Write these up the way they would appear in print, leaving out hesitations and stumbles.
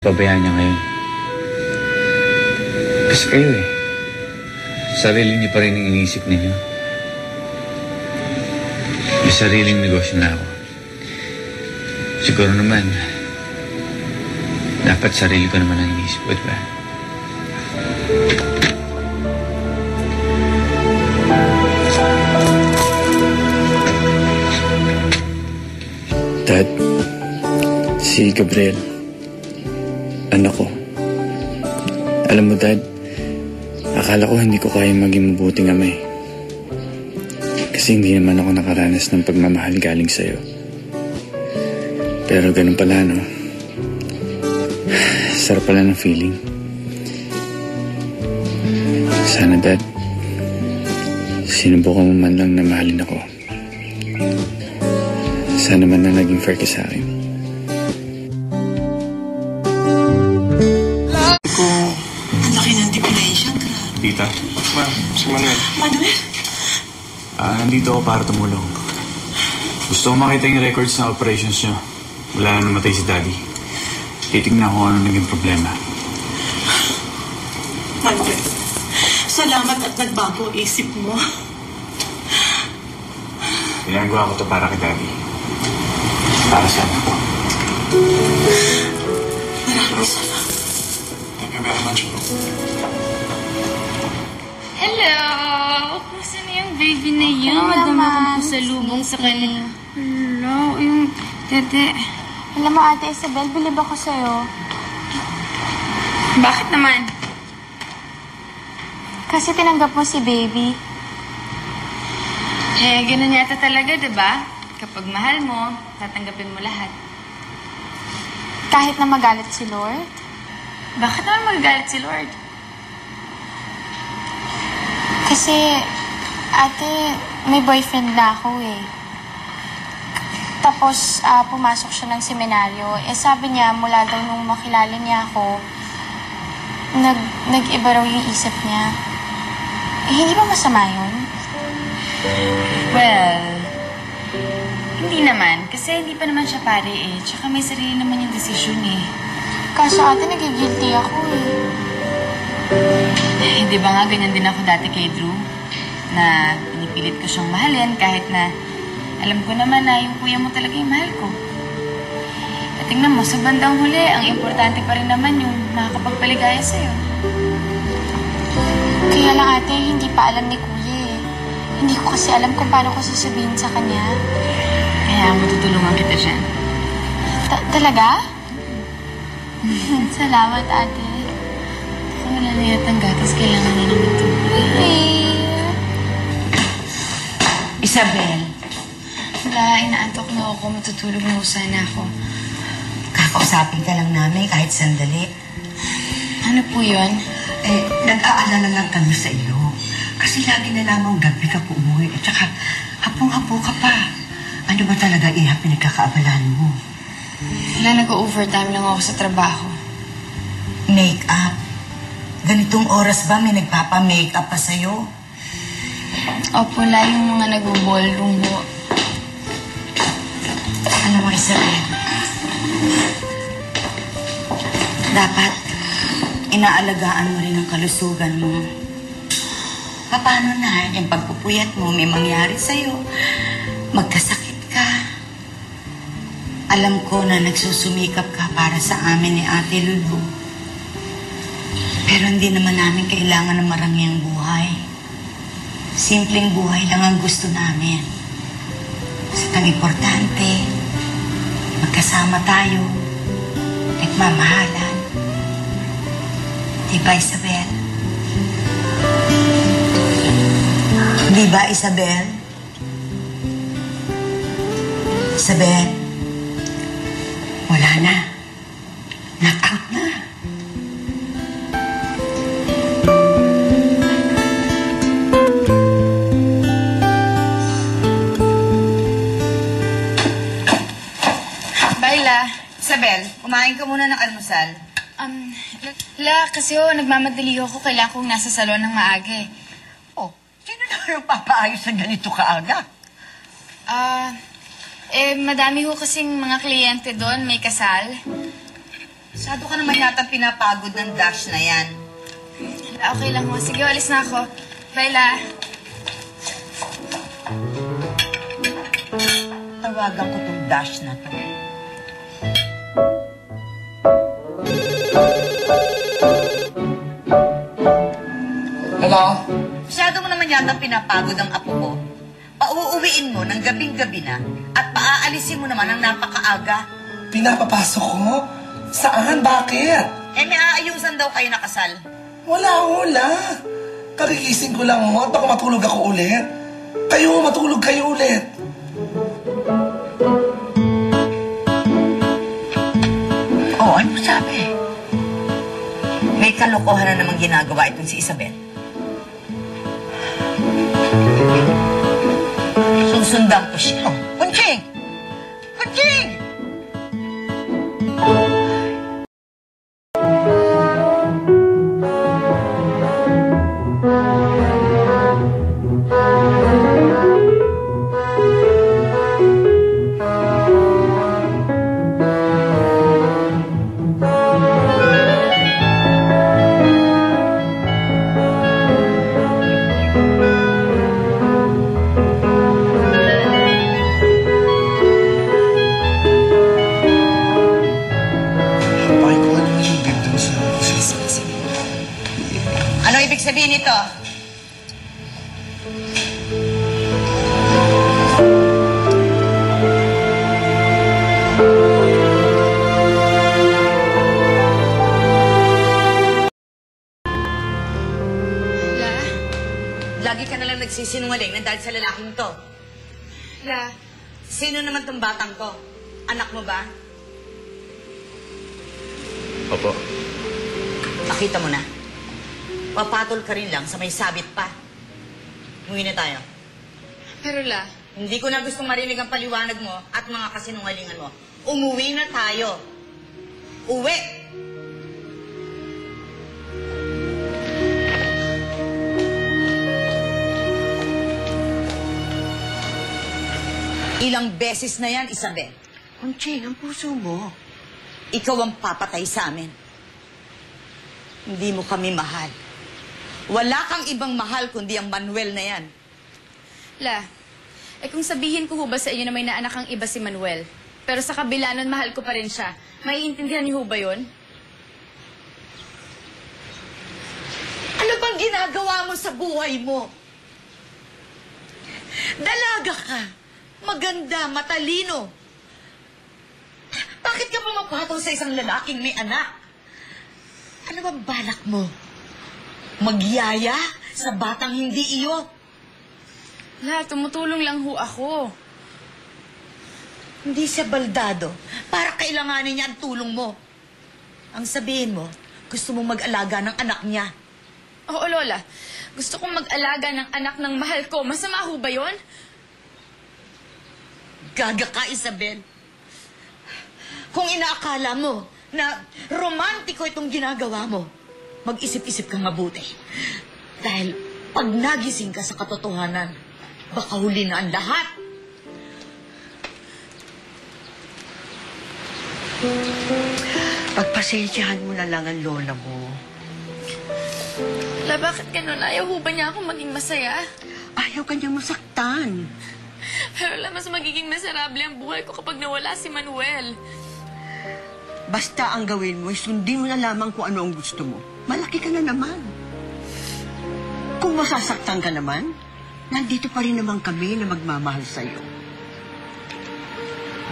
Pabayaan niya ngayon. Kasi kayo eh. Sarili niyo pa rin ang iniisip ninyo. May sariling negosyo na ako. Siguro naman, dapat sarili ko naman ang iniisip ko, diba? Dad, si Gabriel, anak ko. Alam mo, Dad, akala ko hindi ko kaya maging mabuting ama eh. Kasi hindi naman ako nakaranas ng pagmamahal galing sa'yo. Pero ganun pala, no? Sarap pala ng feeling. Sana, Dad, sinubukan mo man lang na mahalin ako. Sana man na naging fair ka sa akin. Ang laki ng depression, grabe. Tita? Ma'am, si Manuel. Manuel? Nandito ako para tumulong. Gusto ko makita yung records ng operations niyo. Wala na namatay si Daddy. Titignan ko ano naging problema. Manuel, salamat at nagbago isip mo. Ginagawa ko to para kay Daddy. Para sa anak ko. Maraming salamat. Thank you very much, bro. Hello! Kumusta na yung baby na yun? Madama ko po sa lubong sa kanya. Hello, yung tete. Alam mo, Ate Isabel, bilib ako sa'yo. Bakit naman? Kasi tinanggap mo si baby. Ganun yata talaga, diba? Kapag mahal mo, tatanggapin mo lahat. Kahit na magalit si Lord? Bakit naman magagalit si Lord? Kasi, Ate, may boyfriend na ako eh. Tapos, pumasok siya ng seminaryo. Sabi niya, mula daw nung makilala niya ako, nag-iba raw yung isip niya. Hindi ba masama yun? Well, hindi naman. Kasi hindi pa naman siya pare eh. Tsaka may sarili naman yung desisyon eh. Kaso ate, nagigilty ako Di ba nga ganyan din ako dati kay Drew? Na pinipilit ko siyang mahalin kahit na alam ko naman na yung kuya mo talaga yung mahal ko. At tingnan mo, sa bandang huli, ang importante pa rin naman yung makakapagpaligaya sa'yo. Kaya lang ate, hindi pa alam ni kuya eh. Hindi ko kasi alam kung paano ko sasabihin sa kanya. Kaya matutulungan kita dyan. Talaga? Salamat, ate. Kung wala na yatang gatas, kailangan niya naman tubig. Isabel. Wala, inaantok na ako. Matutulog na sana ako. Kakausapin ka lang namin kahit sandali. Ano po yun? Nag-aalala lang kami sa iyo. Kasi lagi na lamang gabi ka po umuwi. At saka, hapong-hapo ka pa. Ano ba talaga pinagkakaabalahan mo? Wala, nag-overtime lang ako sa trabaho. Make-up? Ganitong oras ba may nagpapa-make-up pa sa'yo? Opo, wala yung mga nag-ballroom ho. Ano mo, Isabel? Dapat, inaalagaan mo rin ang kalusugan mo. Paano na yung pagpupuyat mo may mangyari sa'yo? Magkasakit ka. Alam ko na nagsusumikap ka para sa amin ni Ate Lulu. Pero hindi naman namin kailangan ng marangyang buhay. Simpleng buhay lang ang gusto namin. Ang importante, magkasama tayo, nagmamahalan. Diba, Isabel? Diba, Isabel? Isabel? Wala na. Knock-out na. Isabel, kumain ka muna ng almusal. Kasi nagmamadali ako. Kailangan kong nasa salon ng maaga eh. Oh, sino naman yung papaayos sa ganito kaaga? Madami ho kasing mga kliyente doon, may kasal. Masyado ka naman yata pinapagod ng Dash na yan. Okay lang ho. Sige, alis na ako. Bye, La. Tawagan ko tong Dash na to. Hello? Masyado mo naman yata pinapagod ang apo ko. Pauuwiin mo ng gabing-gabi na at paaalisin mo naman ang napakaaga. Pinapapasok ko? Saan? Bakit? Eh, may aayusan daw kayo nakasal. Wala. Kagigising ko lang mo at baka matulog ako ulit. Kayo, matulog kayo ulit. Oh, ano sabi? May kalokohan na namang ginagawa itong si Isabel. Susundan ko siya. Kunching! Kunching! Ano ibig sabihin nito? La? Lagi ka nalang nagsisinungaling na dahil sa lalaking to. La? Sino naman tong batang to? Anak mo ba? Opo. Nakita mo na. Papatol ka rin lang sa may sabit pa. Umuwi na tayo. Pero La, Hindi ko na gustong marinig ang paliwanag mo at mga kasinungalingan mo. Umuwi na tayo. Uwi! Ilang beses na yan, Isabel. Kunching, ang puso mo. Ikaw ang papatay sa amin. Hindi mo kami mahal. Wala kang ibang mahal kundi ang Manuel na yan. La, kung sabihin ko ho ba sa inyo na may naanak ang iba si Manuel, pero sa kabila nun mahal ko pa rin siya, maiintindihan niyo ho ba yun? Ano bang ginagawa mo sa buhay mo? Dalaga ka. Maganda, matalino. Bakit ka pumapatol sa isang lalaking may anak? Ano bang balak mo? Magyaya sa batang hindi iyo? La, tumutulong lang ho ako. Hindi siya baldado para kailanganin niya ang tulong mo. Ang sabihin mo, gusto mong mag-alaga ng anak niya. Oo, Lola. Gusto kong mag-alaga ng anak ng mahal ko. Masama ho ba yun? Gaga ka, Isabel. Kung inaakala mo na romantiko itong ginagawa mo, mag-isip-isip kang mabuti. Dahil pag nagising ka sa katotohanan, baka huli na ang lahat. Pagpasensyahan mo na lang ang lola mo. La, bakit ganun? Ayaw ho ba niya ako maging masaya? Ayaw ka niyang masaktan. Pero la, mas magiging miserable ang buhay ko kapag nawala si Manuel. Basta ang gawin mo, sundin mo na lamang kung ano ang gusto mo. Malaki ka na naman. Kung masasaktan ka naman, nandito pa rin naman kami na magmamahal sa'yo.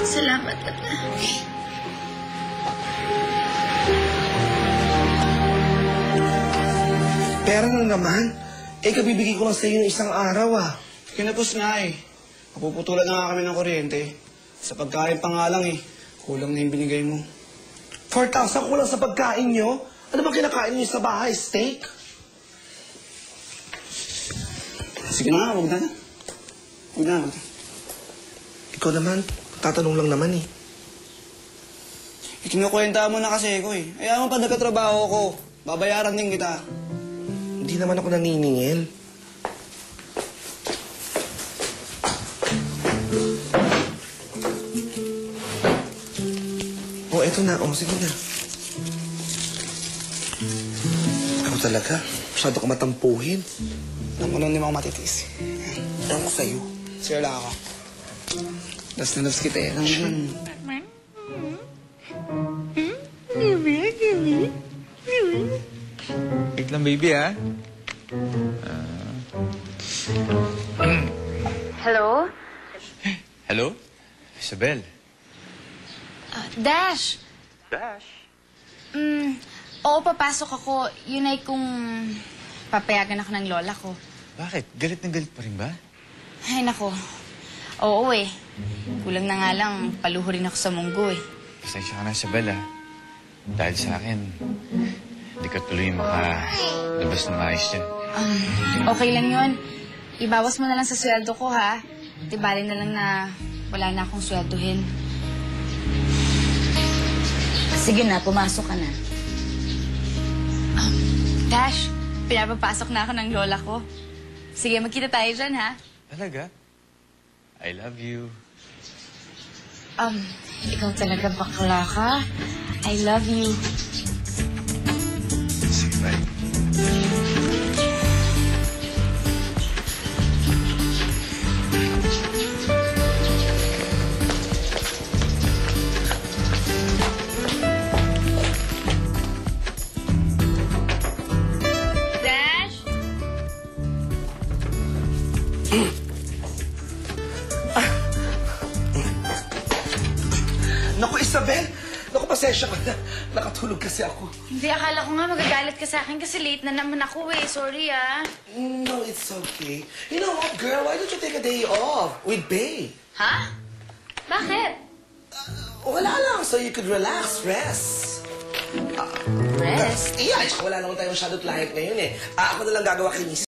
Salamat, La. Pera na naman. Kabibigay ko lang sa'yo ng isang araw Kinapos nga Mapuputulan na nga kami ng kuryente. Sa pagkain pa nga lang kulang na yung binigay mo. 4,000 kulang sa pagkain nyo? Ano bang kinakain nyo sa bahay? Steak? Sige na nga, huwag na. Huwag na. Ikaw naman, tatanong lang naman Kinukwenta mo na kasi ako Ayaw mo pa nagkatrabaho ko. Babayaran din kita. Hindi naman ako naniningil. Eto na. Sige na. talaga. Masyado ka matampuhin. Alam ko lang, hindi mo ako matitiis. Ewan ko sa'yo. Sa'yo lang ako. Last na loves kita eh. Alam mo yun. Wait lang, baby, ha? Hello? Hello? Isabel? Dash! Oo, papasok ako. Yun ay kung papayagan ako ng lola ko. Bakit? Galit na galit pa rin ba? Ay, nako. Oo eh. Kulang na nga lang, paluho rin ako sa munggo eh. Pasensya ka na, Isabel, ha? Dahil sa akin, hindi ka tuloy makalabas na maayos dyan. Okay lang yun. Ibawas mo na lang sa sweldo ko, ha? Tibali na lang na wala na akong sweldohin. Sige na, pumasok ka na. Dash, pinapapasok na ako ng lola ko. Sige, magkita tayo dyan, ha? Talaga? I love you. Ikaw talaga bakla ka. I love you. Sige, bye. Dash! Naku, Isabel! Naku, pasensya ka na. Nakatulog kasi ako. Hindi, akala ko nga magagalit ka sa akin kasi late na naman ako eh. Sorry, ah. No, it's okay. You know what, girl? Why don't you take a day off with Bay? Ha? Bakit? Wala lang, so you could relax, rest. Rest? Yeah, wala naman tayong shadow client ngayon eh. Ako na lang gagawa kay Miss